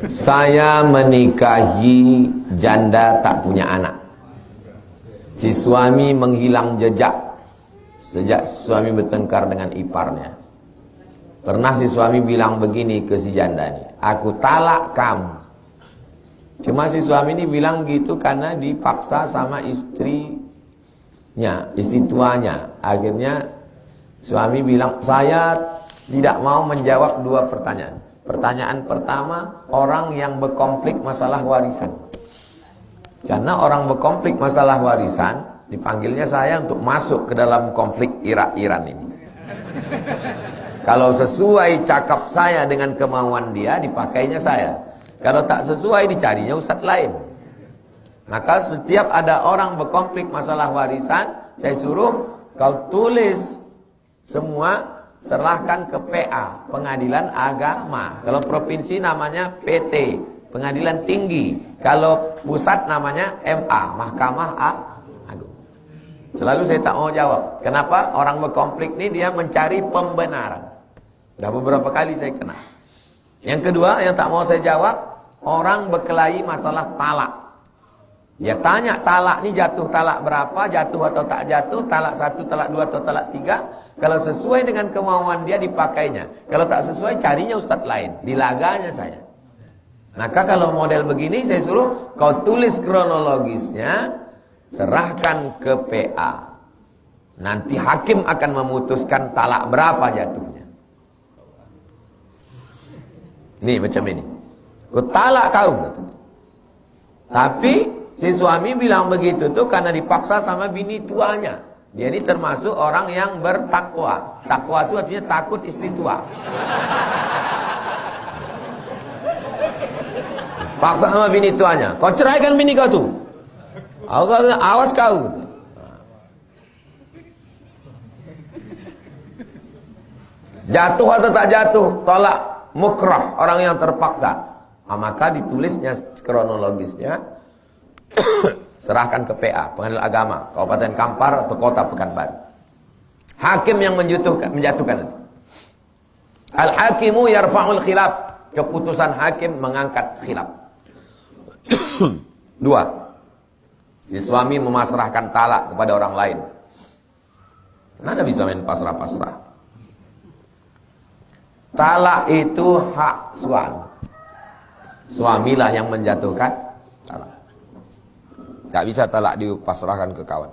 Saya menikahi janda tak punya anak. Si suami menghilang jejak sejak suami bertengkar dengan iparnya. Pernah si suami bilang begini ke si janda ini, aku talak kamu. Cuma si suami ini bilang gitu karena dipaksa sama istrinya, istri tuanya. Akhirnya suami bilang, saya tidak mau menjawab dua pertanyaan. Pertanyaan pertama, orang yang berkonflik masalah warisan. Karena orang berkonflik masalah warisan, dipanggilnya saya untuk masuk ke dalam konflik Irak-Iran ini. Kalau sesuai cakap saya dengan kemauan dia, dipakainya saya. Kalau tak sesuai, dicarinya ustadz lain. Maka setiap ada orang berkonflik masalah warisan, saya suruh kau tulis semua, serahkan ke PA, Pengadilan Agama. Kalau provinsi namanya PT, Pengadilan Tinggi. Kalau pusat namanya MA, Mahkamah Agung. Selalu saya tak mau jawab. Kenapa? Orang berkonflik ini dia mencari pembenaran. Dah beberapa kali saya kena. Yang kedua yang tak mau saya jawab, orang berkelahi masalah talak. Dia tanya talak ni jatuh talak berapa, jatuh atau tak jatuh, talak 1, talak 2 atau talak 3. Kalau sesuai dengan kemauan dia dipakainya. Kalau tak sesuai carinya ustadz lain, dilaganya saya. Maka kalau model begini saya suruh kau tulis kronologisnya, serahkan ke PA. Nanti hakim akan memutuskan talak berapa jatuhnya. Nih macam ini. Ku talak kau kata. Tapi si suami bilang begitu tuh karena dipaksa sama bini tuanya. Dia ini termasuk orang yang bertakwa. Takwa itu artinya takut istri tua. Paksa sama bini tuanya. Kau ceraikan bini kau tuh. Awas kau gitu. Jatuh atau tak jatuh, tolak mukrah, orang yang terpaksa. Maka ditulisnya kronologisnya, serahkan ke PA, Pengadilan Agama, Kabupaten Kampar atau Kota Pekanbaru. Hakim yang menjatuhkan. Al-hakimu yarfa'ul khilaf, keputusan hakim mengangkat khilaf. 2. Si suami memasrahkan talak kepada orang lain. Mana bisa main pasrah-pasrah? Talak itu hak suami. Suamilah yang menjatuhkan talak. Tak bisa talak dipasrahkan ke kawan.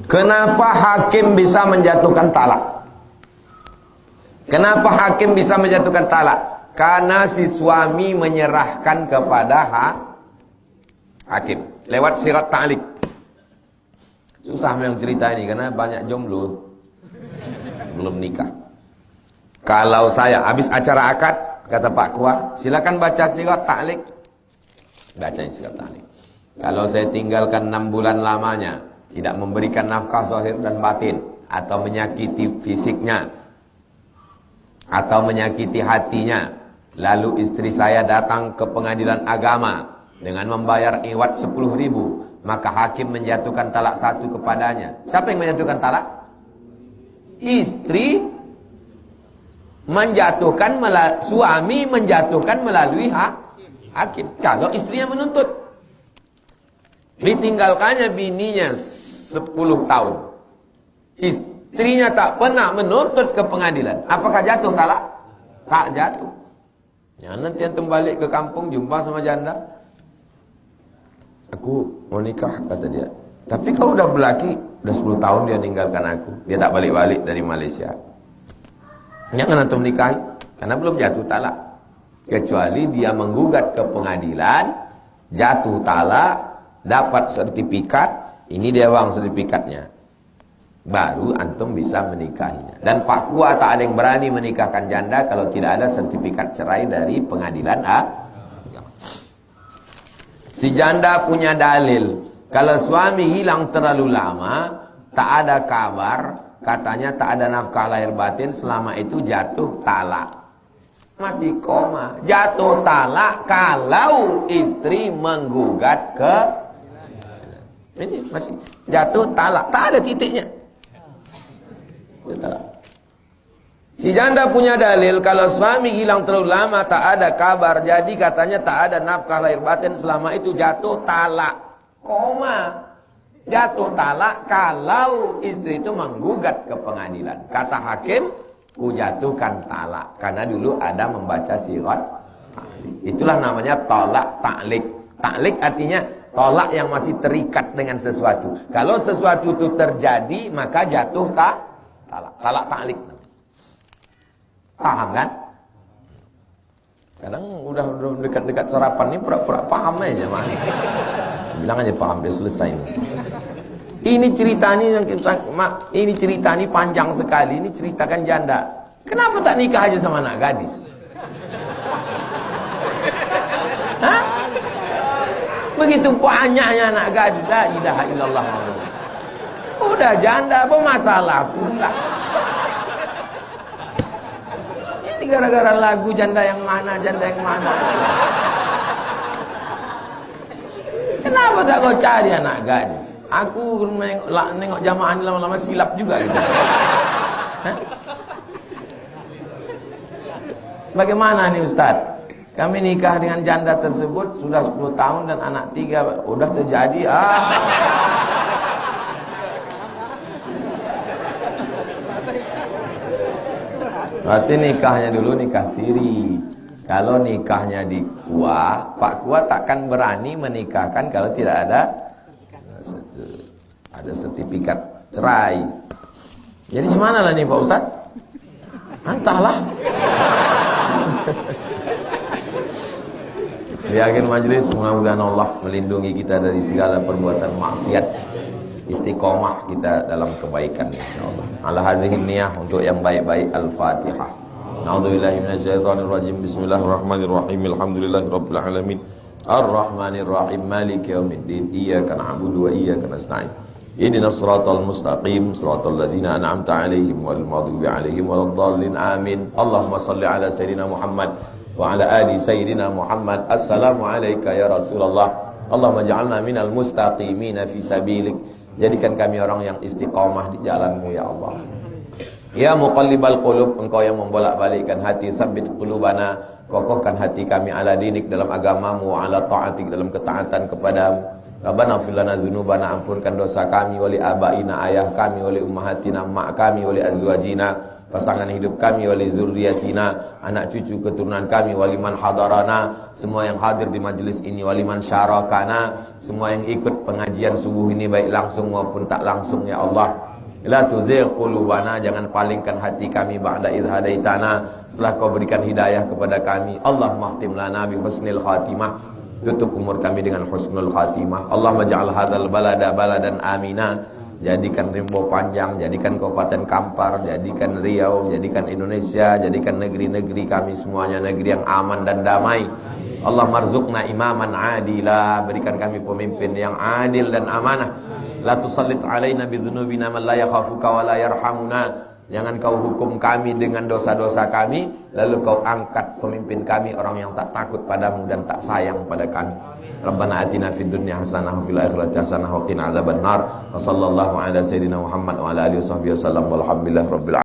Kenapa hakim bisa menjatuhkan talak? Kenapa hakim bisa menjatuhkan talak? Karena si suami menyerahkan kepada hakim lewat sirat ta'liq. Susah memang cerita ini karena banyak jomblo belum nikah. Kalau saya habis acara akad, kata Pak Kua, silakan baca sirat ta'liq. Bacain sirat ta'liq. Kalau saya tinggalkan 6 bulan lamanya, tidak memberikan nafkah zahir dan batin, atau menyakiti fisiknya, atau menyakiti hatinya, lalu istri saya datang ke Pengadilan Agama dengan membayar iwat 10.000, maka hakim menjatuhkan talak 1 kepadanya. Siapa yang menjatuhkan talak? Istri menjatuhkan, suami menjatuhkan melalui hakim. Kalau istrinya menuntut, ditinggalkannya bininya 10 tahun, istrinya tak pernah menuntut ke pengadilan, apakah jatuh talak? Tak jatuh. Ya, nanti antum balik ke kampung jumpa sama janda, aku mau nikah kata dia, tapi kau udah berlaki, udah 10 tahun dia ninggalkan aku, dia tak balik-balik dari Malaysia. Jangan antum nikahi karena belum jatuh talak, kecuali dia menggugat ke pengadilan, jatuh talak, dapat sertifikat, ini dia bang sertifikatnya, baru antum bisa menikahinya. Dan Pak Kua tak ada yang berani menikahkan janda kalau tidak ada sertifikat cerai dari pengadilan Si janda punya dalil, kalau suami hilang terlalu lama, tak ada kabar, katanya tak ada nafkah lahir batin, selama itu jatuh talak. Masih koma, jatuh talak kalau istri menggugat ke Ini masih jatuh talak, tak ada titiknya. Talak. Si janda punya dalil kalau suami hilang terlalu lama tak ada kabar, jadi katanya tak ada nafkah lahir batin, selama itu jatuh talak. Koma. Jatuh talak kalau istri itu menggugat ke pengadilan. Kata hakim, ku jatuhkan talak karena dulu ada membaca sirat ta'lik. Itulah namanya tolak ta'lik. Ta'lik artinya tolak yang masih terikat dengan sesuatu. Kalau sesuatu itu terjadi maka jatuh talak. Talak ta'lik. Paham kan? Kadang udah dekat-dekat sarapan ini pura-pura paham aja mah. Bilang aja paham, dia selesai ini. Ini cerita ini panjang sekali. Ini ceritakan janda. Kenapa tak nikah aja sama anak gadis? Hah? Begitu banyaknya anak gadis. La ilaha illallah. Udah janda apa masalah pula. Ini gara-gara lagu janda yang mana. Kenapa tak kau cari anak gadis? Aku nengok jamaah ini lama-lama silap juga gitu. Hah? Bagaimana nih Ustaz? Kami nikah dengan janda tersebut sudah 10 tahun dan anak 3 udah terjadi. Berarti nikahnya dulu nikah siri. Kalau nikahnya di Kuah, Pak Kuah takkan berani menikahkan kalau tidak ada sertifikat cerai. Jadi semana lah nih Pak Ustaz? Entahlah. Di akhir majlis, mudah-mudahan Allah melindungi kita dari segala perbuatan maksiat, istiqomah kita dalam kebaikan insyaallah. Ala hazihi niyah, untuk yang baik-baik. Al-Fatihah. A'udzubillahi minasyaitonir rajim. Bismillahirrahmanirrahim. Alhamdulillahirabbil alamin. Ar-Rahmanir-Rahim. Maliki yaumiddin. Iyyaka na'budu wa iyyaka nasta'in. Ihdinas siratal mustaqim, siratal ladzina an'amta 'alaihim wal maghdubi 'alaihim waladdallin. Amin. Allahumma shalli ala sayidina Muhammad wa ala ali sayidina Muhammad. Assalamu alayka ya Rasulullah. Allahumma ja'alna minal mustaqimina fi sabilik. Jadikan kami orang yang istiqamah di jalanmu ya Allah. Ya muqallibal qulub, engkau yang membolak-balikkan hati, sabbit qulubana, kokohkan hati kami ala dinik, dalam agamamu, wa ala ta'atik, dalam ketaatan kepadamu. Rabbana ighfir lana dzunubana, ampunkan dosa kami, wali abaina, ayah kami, wali ummahatina, mak kami, wali azwajina, pasangan hidup kami, wali zurriyatina, anak cucu keturunan kami, wali man hadarana, semua yang hadir di majlis ini, wali man syarakana, semua yang ikut pengajian subuh ini baik langsung maupun tak langsung ya Allah. La tuzigh qulubana, jangan palingkan hati kami ba'da idh hadaitana, setelah kau berikan hidayah kepada kami. Allahumma khtim lana bi husnil khatimah, tutup umur kami dengan husnul khatimah. Allahumma ja'al hadzal balada baladan amina, jadikan Rimbo Panjang, jadikan Kabupaten Kampar, jadikan Riau, jadikan Indonesia, jadikan negeri-negeri kami semuanya negeri yang aman dan damai. Allah marzuqna imaman adila, berikan kami pemimpin yang adil dan amanah. La tusallit alaina bidzunubina man la yakhafuka wa la yarhamuna, jangan kau hukum kami dengan dosa-dosa kami lalu kau angkat pemimpin kami orang yang tak takut padamu dan tak sayang pada kami. Rabbana atina fid dunya hasanah wa fil akhirati hasanah wa qina adzabannar. Wa sallallahu ala sayidina Muhammad wa ala alihi washabbihi wasallam walhamdulillahi rabbil alamin.